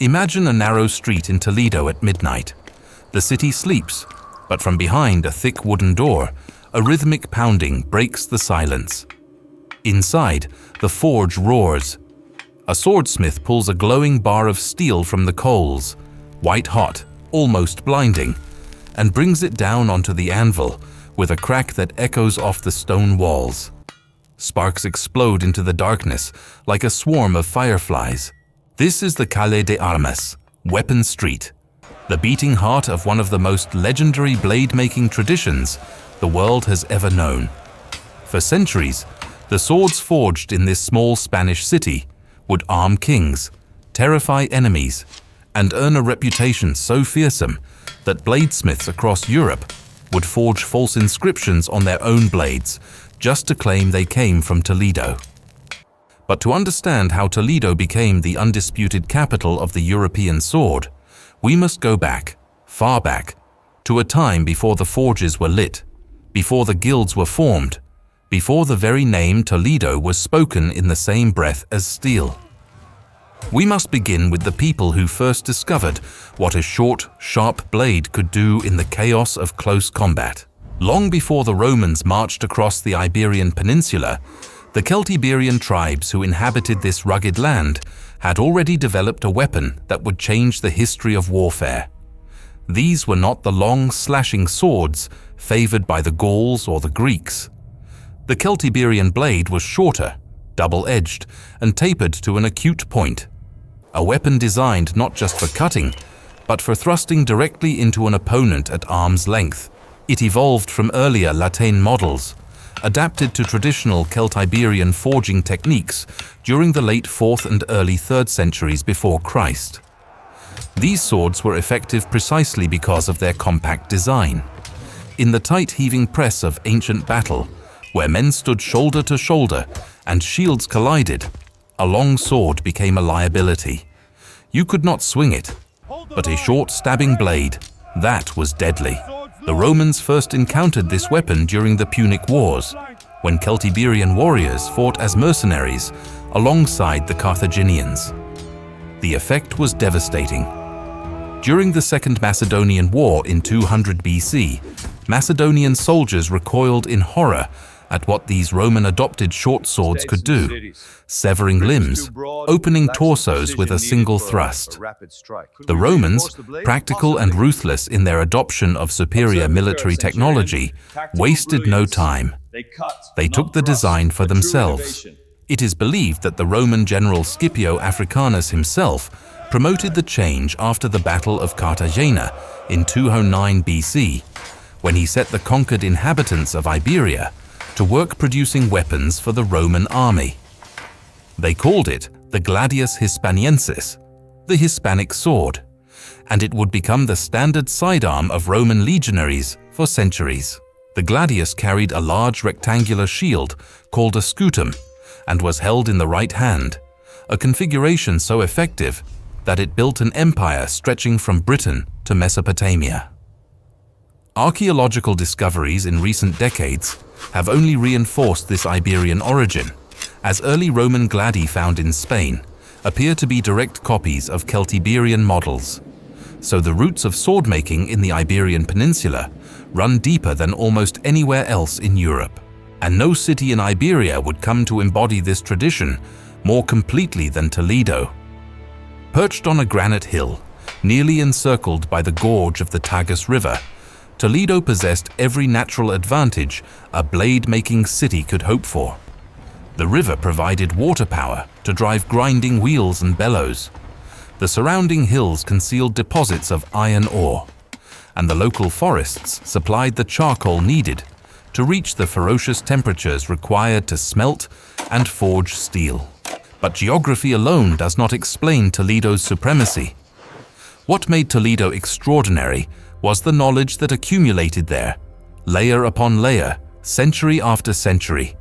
Imagine a narrow street in Toledo at midnight. The city sleeps, but from behind a thick wooden door, a rhythmic pounding breaks the silence. Inside, the forge roars. A swordsmith pulls a glowing bar of steel from the coals, white hot, almost blinding, and brings it down onto the anvil with a crack that echoes off the stone walls. Sparks explode into the darkness like a swarm of fireflies. This is the Calle de Armas, Weapon Street, the beating heart of one of the most legendary blade-making traditions the world has ever known. For centuries, the swords forged in this small Spanish city would arm kings, terrify enemies, and earn a reputation so fearsome that bladesmiths across Europe would forge false inscriptions on their own blades just to claim they came from Toledo. But to understand how Toledo became the undisputed capital of the European sword, we must go back, far back, to a time before the forges were lit, before the guilds were formed, before the very name Toledo was spoken in the same breath as steel. We must begin with the people who first discovered what a short, sharp blade could do in the chaos of close combat. Long before the Romans marched across the Iberian Peninsula, the Celtiberian tribes who inhabited this rugged land had already developed a weapon that would change the history of warfare. These were not the long, slashing swords favored by the Gauls or the Greeks. The Celtiberian blade was shorter, double-edged, and tapered to an acute point. A weapon designed not just for cutting, but for thrusting directly into an opponent at arm's length. It evolved from earlier Latin models, adapted to traditional Celtiberian forging techniques during the late 4th and early 3rd centuries before Christ. These swords were effective precisely because of their compact design. In the tight heaving press of ancient battle, where men stood shoulder to shoulder and shields collided, a long sword became a liability. You could not swing it, but a short stabbing blade, that was deadly. The Romans first encountered this weapon during the Punic Wars, when Celtiberian warriors fought as mercenaries alongside the Carthaginians. The effect was devastating. During the Second Macedonian War in 200 BC, Macedonian soldiers recoiled in horror at what these Roman-adopted short swords could do, severing limbs, opening torsos with a single thrust. The Romans, practical and ruthless in their adoption of superior military technology, wasted no time. They took the design for themselves. It is believed that the Roman general Scipio Africanus himself promoted the change after the Battle of Cartagena in 209 BC, when he set the conquered inhabitants of Iberia to work producing weapons for the Roman army. They called it the Gladius Hispaniensis, the Hispanic sword, and it would become the standard sidearm of Roman legionaries for centuries. The gladius carried a large rectangular shield called a scutum and was held in the right hand, a configuration so effective that it built an empire stretching from Britain to Mesopotamia. Archaeological discoveries in recent decades have only reinforced this Iberian origin, as early Roman gladi found in Spain appear to be direct copies of Celtiberian models. So the roots of sword-making in the Iberian Peninsula run deeper than almost anywhere else in Europe. And no city in Iberia would come to embody this tradition more completely than Toledo. Perched on a granite hill, nearly encircled by the gorge of the Tagus River, Toledo possessed every natural advantage a blade-making city could hope for. The river provided water power to drive grinding wheels and bellows. The surrounding hills concealed deposits of iron ore, and the local forests supplied the charcoal needed to reach the ferocious temperatures required to smelt and forge steel. But geography alone does not explain Toledo's supremacy. What made Toledo extraordinary was the knowledge that accumulated there, layer upon layer, century after century,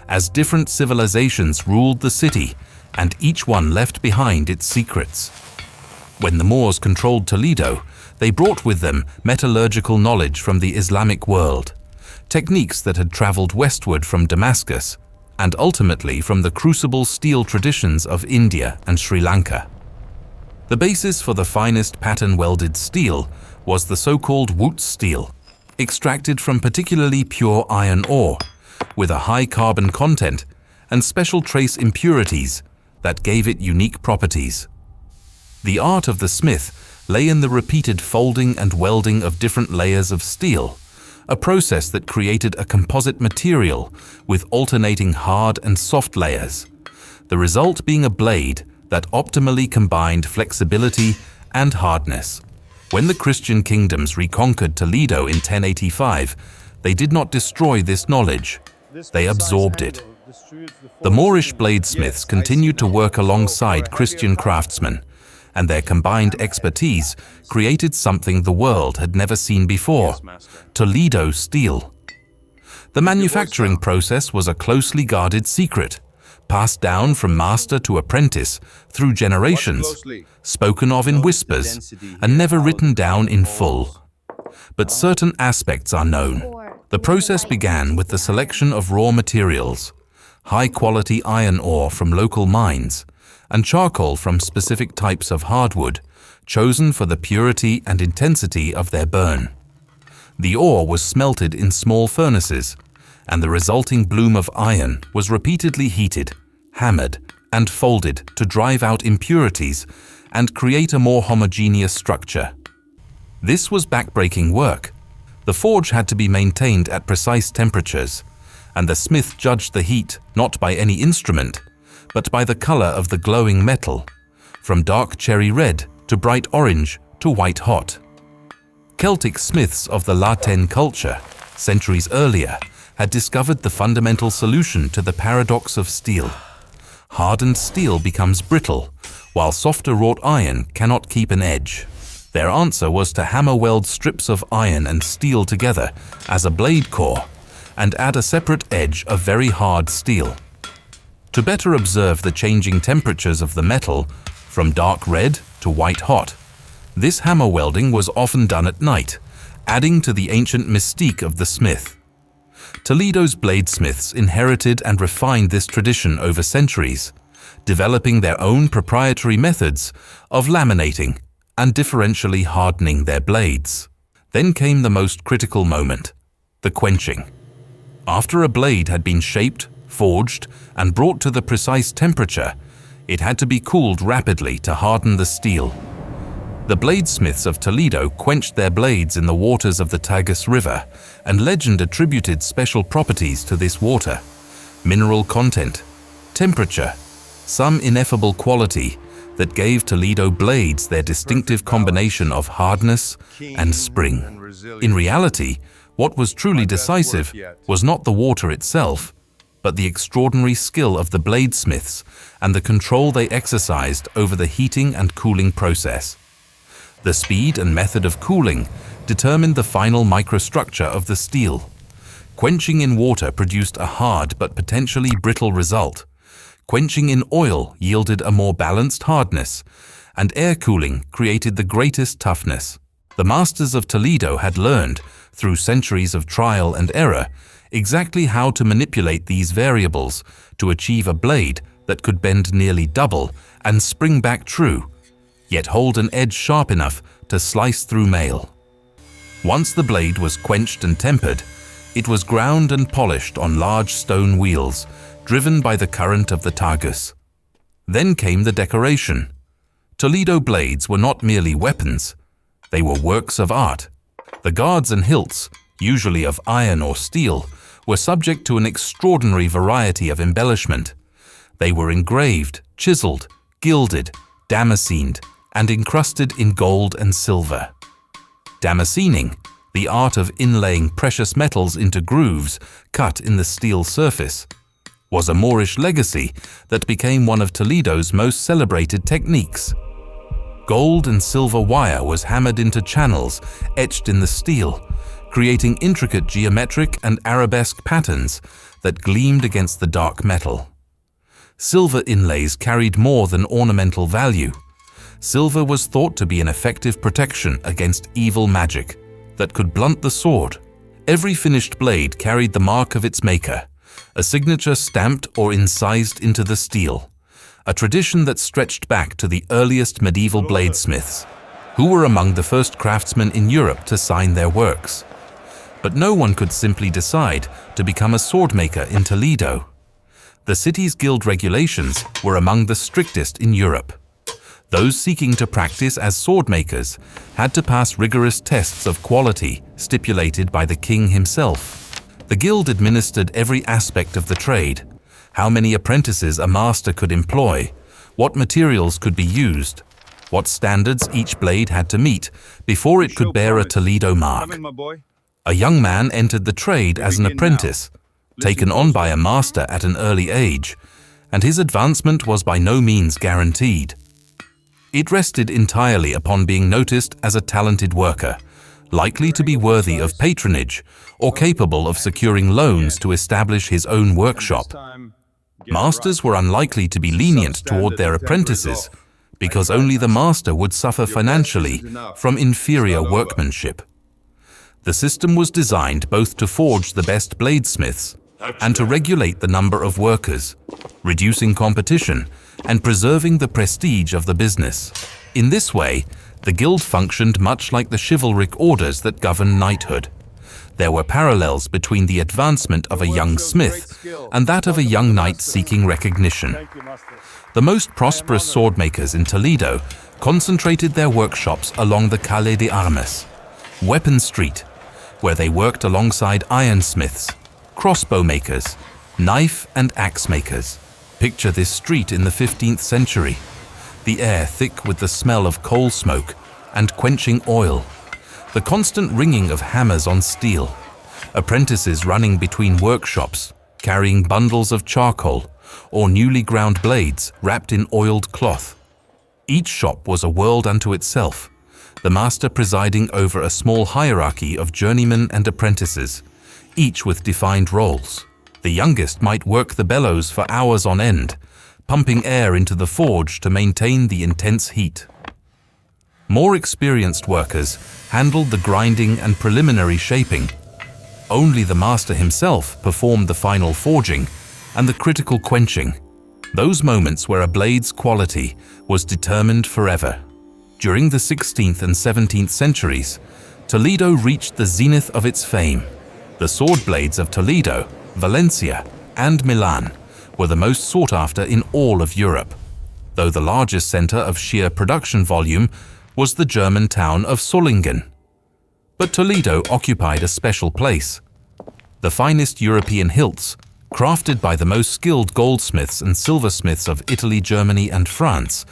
as different civilizations ruled the city and each one left behind its secrets. When the Moors controlled Toledo, they brought with them metallurgical knowledge from the Islamic world, techniques that had traveled westward from Damascus and ultimately from the crucible steel traditions of India and Sri Lanka. The basis for the finest pattern-welded steel was the so-called Wootz steel, extracted from particularly pure iron ore, with a high carbon content and special trace impurities that gave it unique properties. The art of the smith lay in the repeated folding and welding of different layers of steel, a process that created a composite material with alternating hard and soft layers, the result being a blade that optimally combined flexibility and hardness. When the Christian kingdoms reconquered Toledo in 1085, they did not destroy this knowledge, they absorbed it. The Moorish bladesmiths continued to work alongside Christian craftsmen, and their combined expertise created something the world had never seen before: Toledo steel. The manufacturing process was a closely guarded secret, passed down from master to apprentice through generations, spoken of in whispers and never written down in full. But certain aspects are known. The process began with the selection of raw materials, high-quality iron ore from local mines, and charcoal from specific types of hardwood, chosen for the purity and intensity of their burn. The ore was smelted in small furnaces, and the resulting bloom of iron was repeatedly heated, hammered, and folded to drive out impurities and create a more homogeneous structure. This was backbreaking work. The forge had to be maintained at precise temperatures, and the smith judged the heat not by any instrument, but by the color of the glowing metal, from dark cherry red to bright orange to white hot. Celtic smiths of the Latin culture, centuries earlier, had discovered the fundamental solution to the paradox of steel. Hardened steel becomes brittle, while softer wrought iron cannot keep an edge. Their answer was to hammer weld strips of iron and steel together as a blade core, and add a separate edge of very hard steel. To better observe the changing temperatures of the metal, from dark red to white hot, this hammer welding was often done at night, adding to the ancient mystique of the smith. Toledo's bladesmiths inherited and refined this tradition over centuries, developing their own proprietary methods of laminating and differentially hardening their blades. Then came the most critical moment, the quenching. After a blade had been shaped, forged, and brought to the precise temperature, it had to be cooled rapidly to harden the steel. The bladesmiths of Toledo quenched their blades in the waters of the Tagus River, and legend attributed special properties to this water: mineral content, temperature, some ineffable quality that gave Toledo blades their distinctive combination of hardness and spring. In reality, what was truly decisive was not the water itself, but the extraordinary skill of the bladesmiths and the control they exercised over the heating and cooling process. The speed and method of cooling determined the final microstructure of the steel. Quenching in water produced a hard but potentially brittle result. Quenching in oil yielded a more balanced hardness, and air cooling created the greatest toughness. The masters of Toledo had learned, through centuries of trial and error, exactly how to manipulate these variables to achieve a blade that could bend nearly double and spring back true, yet hold an edge sharp enough to slice through mail. Once the blade was quenched and tempered, it was ground and polished on large stone wheels, driven by the current of the Tagus. Then came the decoration. Toledo blades were not merely weapons, they were works of art. The guards and hilts, usually of iron or steel, were subject to an extraordinary variety of embellishment. They were engraved, chiseled, gilded, damascened, and encrusted in gold and silver. Damascening, the art of inlaying precious metals into grooves cut in the steel surface, was a Moorish legacy that became one of Toledo's most celebrated techniques. Gold and silver wire was hammered into channels etched in the steel, creating intricate geometric and arabesque patterns that gleamed against the dark metal. Silver inlays carried more than ornamental value. Silver was thought to be an effective protection against evil magic that could blunt the sword. Every finished blade carried the mark of its maker, a signature stamped or incised into the steel, a tradition that stretched back to the earliest medieval bladesmiths, who were among the first craftsmen in Europe to sign their works. But no one could simply decide to become a swordmaker in Toledo. The city's guild regulations were among the strictest in Europe. Those seeking to practice as swordmakers had to pass rigorous tests of quality stipulated by the king himself. The guild administered every aspect of the trade: how many apprentices a master could employ, what materials could be used, what standards each blade had to meet before it could bear a Toledo mark. A young man entered the trade as an apprentice, taken on by a master at an early age, and his advancement was by no means guaranteed. It rested entirely upon being noticed as a talented worker, likely to be worthy of patronage or capable of securing loans to establish his own workshop. Masters were unlikely to be lenient toward their apprentices, because only the master would suffer financially from inferior workmanship. The system was designed both to forge the best bladesmiths and to regulate the number of workers, reducing competition and preserving the prestige of the business. In this way, the guild functioned much like the chivalric orders that govern knighthood. There were parallels between the advancement of a young smith and that of a young knight seeking recognition. The most prosperous swordmakers in Toledo concentrated their workshops along the Calle de Armas, Weapon Street, where they worked alongside ironsmiths, crossbow makers, knife and axe makers. Picture this street in the 15th century, the air thick with the smell of coal smoke and quenching oil, the constant ringing of hammers on steel, apprentices running between workshops, carrying bundles of charcoal or newly ground blades wrapped in oiled cloth. Each shop was a world unto itself, the master presiding over a small hierarchy of journeymen and apprentices, each with defined roles. The youngest might work the bellows for hours on end, pumping air into the forge to maintain the intense heat. More experienced workers handled the grinding and preliminary shaping. Only the master himself performed the final forging and the critical quenching, those moments where a blade's quality was determined forever. During the 16th and 17th centuries, Toledo reached the zenith of its fame. The sword blades of Toledo, Valencia, and Milan were the most sought after in all of Europe, though the largest center of sheer production volume was the German town of Solingen. But Toledo occupied a special place. The finest European hilts, crafted by the most skilled goldsmiths and silversmiths of Italy, Germany, and France,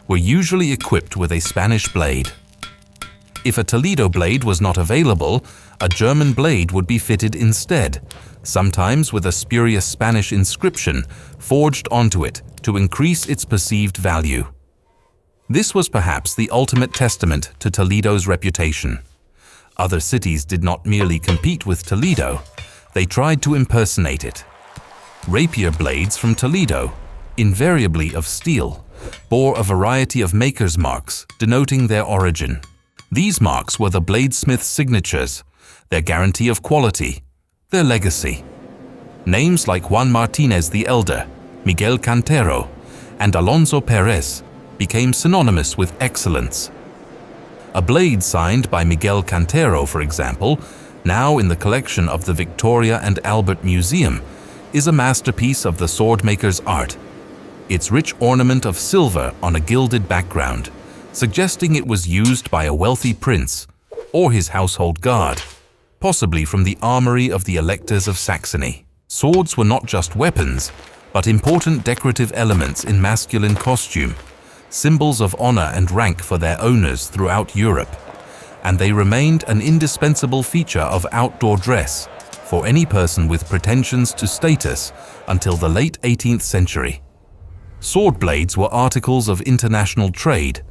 were usually equipped with a Spanish blade. If a Toledo blade was not available, a German blade would be fitted instead, sometimes with a spurious Spanish inscription forged onto it to increase its perceived value. This was perhaps the ultimate testament to Toledo's reputation. Other cities did not merely compete with Toledo, they tried to impersonate it. Rapier blades from Toledo, invariably of steel, bore a variety of makers' marks denoting their origin. These marks were the bladesmith's signatures, their guarantee of quality, their legacy. Names like Juan Martinez the Elder, Miguel Cantero, and Alonso Perez became synonymous with excellence. A blade signed by Miguel Cantero, for example, now in the collection of the Victoria and Albert Museum, is a masterpiece of the swordmaker's art. Its rich ornament of silver on a gilded background, suggesting it was used by a wealthy prince or his household guard, possibly from the armory of the electors of Saxony. Swords were not just weapons, but important decorative elements in masculine costume, symbols of honor and rank for their owners throughout Europe, and they remained an indispensable feature of outdoor dress for any person with pretensions to status until the late 18th century. Sword blades were articles of international trade,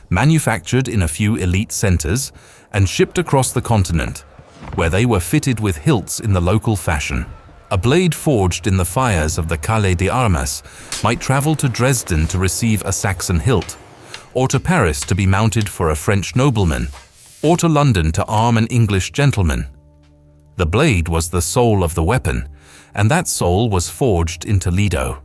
manufactured in a few elite centers and shipped across the continent, where they were fitted with hilts in the local fashion. A blade forged in the fires of the Calle de Armas might travel to Dresden to receive a Saxon hilt, or to Paris to be mounted for a French nobleman, or to London to arm an English gentleman. The blade was the soul of the weapon, and that soul was forged in Toledo.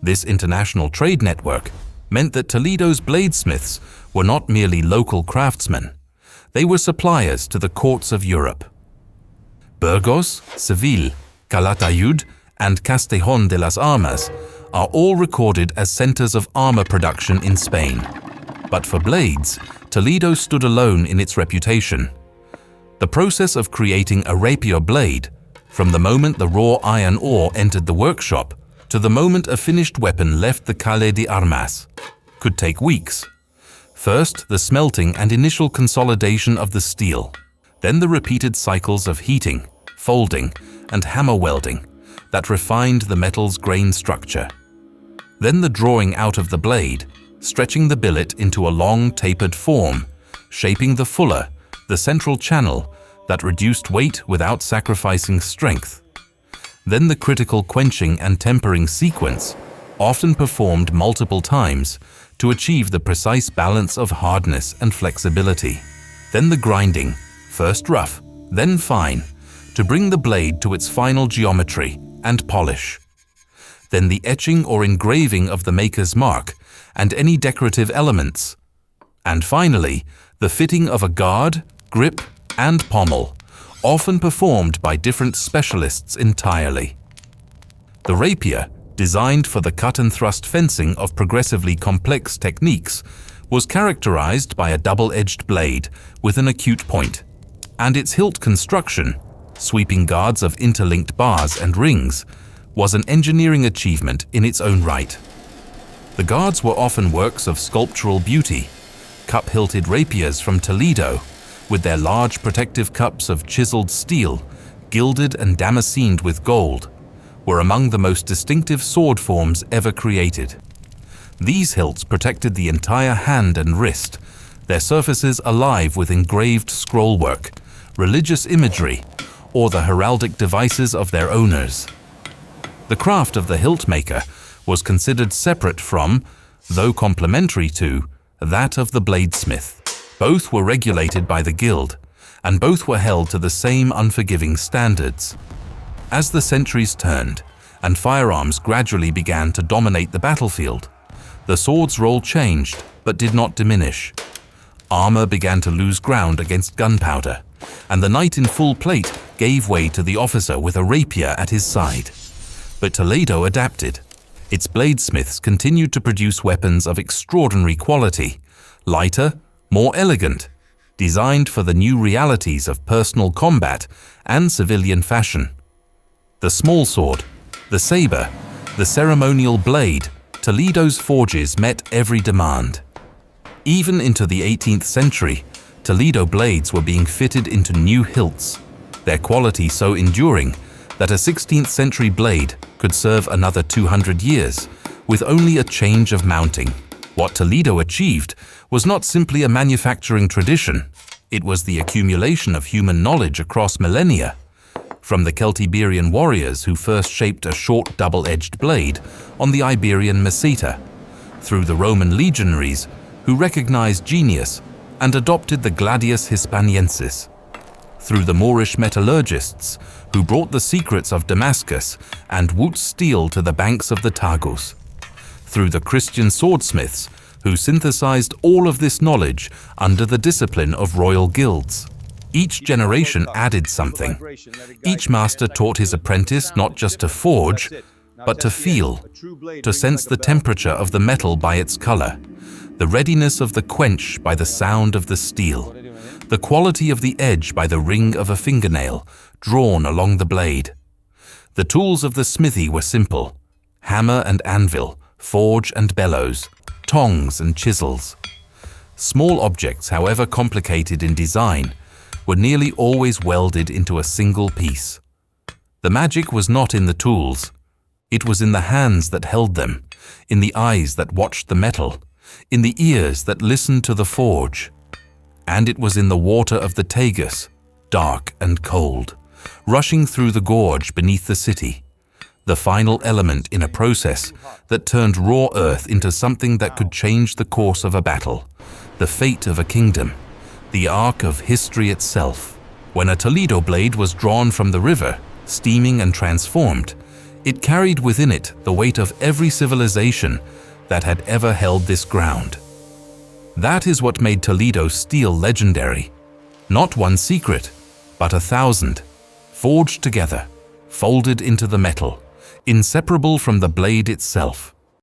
This international trade network meant that Toledo's bladesmiths were not merely local craftsmen. They were suppliers to the courts of Europe. Burgos, Seville, Calatayud, and Castellón de las Armas are all recorded as centers of armor production in Spain. But for blades, Toledo stood alone in its reputation. The process of creating a rapier blade, from the moment the raw iron ore entered the workshop to the moment a finished weapon left the Calle de Armas, could take weeks. First, the smelting and initial consolidation of the steel, then the repeated cycles of heating, folding, and hammer welding that refined the metal's grain structure. Then the drawing out of the blade, stretching the billet into a long tapered form, shaping the fuller, the central channel that reduced weight without sacrificing strength. Then the critical quenching and tempering sequence, often performed multiple times to achieve the precise balance of hardness and flexibility. Then the grinding, first rough, then fine, to bring the blade to its final geometry and polish. Then the etching or engraving of the maker's mark and any decorative elements. And finally, the fitting of a guard, grip, and pommel, often performed by different specialists entirely. The rapier, designed for the cut-and-thrust fencing of progressively complex techniques, was characterized by a double-edged blade with an acute point, and its hilt construction, sweeping guards of interlinked bars and rings, was an engineering achievement in its own right. The guards were often works of sculptural beauty. Cup-hilted rapiers from Toledo, with their large protective cups of chiseled steel, gilded and damascened with gold, were among the most distinctive sword forms ever created. These hilts protected the entire hand and wrist, their surfaces alive with engraved scrollwork, religious imagery, or the heraldic devices of their owners. The craft of the hilt maker was considered separate from, though complementary to, that of the bladesmith. Both were regulated by the guild, and both were held to the same unforgiving standards. As the centuries turned, and firearms gradually began to dominate the battlefield, the sword's role changed, but did not diminish. Armor began to lose ground against gunpowder, and the knight in full plate gave way to the officer with a rapier at his side. But Toledo adapted. Its bladesmiths continued to produce weapons of extraordinary quality, lighter, more elegant, designed for the new realities of personal combat and civilian fashion. The small sword, the saber, the ceremonial blade, Toledo's forges met every demand. Even into the 18th century, Toledo blades were being fitted into new hilts, their quality so enduring that a 16th century blade could serve another 200 years with only a change of mounting. What Toledo achieved was not simply a manufacturing tradition, it was the accumulation of human knowledge across millennia. From the Celtiberian warriors who first shaped a short double-edged blade on the Iberian meseta, through the Roman legionaries who recognized genius and adopted the Gladius Hispaniensis, through the Moorish metallurgists who brought the secrets of Damascus and Wootz steel to the banks of the Tagus, through the Christian swordsmiths who synthesized all of this knowledge under the discipline of royal guilds. Each generation added something. Each master taught his apprentice not just to forge, but to feel, to sense the temperature of the metal by its color, the readiness of the quench by the sound of the steel, the quality of the edge by the ring of a fingernail drawn along the blade. The tools of the smithy were simple: hammer and anvil, forge and bellows, tongs and chisels. Small objects, however complicated in design, were nearly always welded into a single piece. The magic was not in the tools. It was in the hands that held them, in the eyes that watched the metal, in the ears that listened to the forge. And it was in the water of the Tagus, dark and cold, rushing through the gorge beneath the city, the final element in a process that turned raw earth into something that could change the course of a battle, the fate of a kingdom, the arc of history itself. When a Toledo blade was drawn from the river, steaming and transformed, It carried within it the weight of every civilization that had ever held this ground. That is what made Toledo's steel legendary. Not one secret, but 1,000, forged together, folded into the metal, inseparable from the blade itself.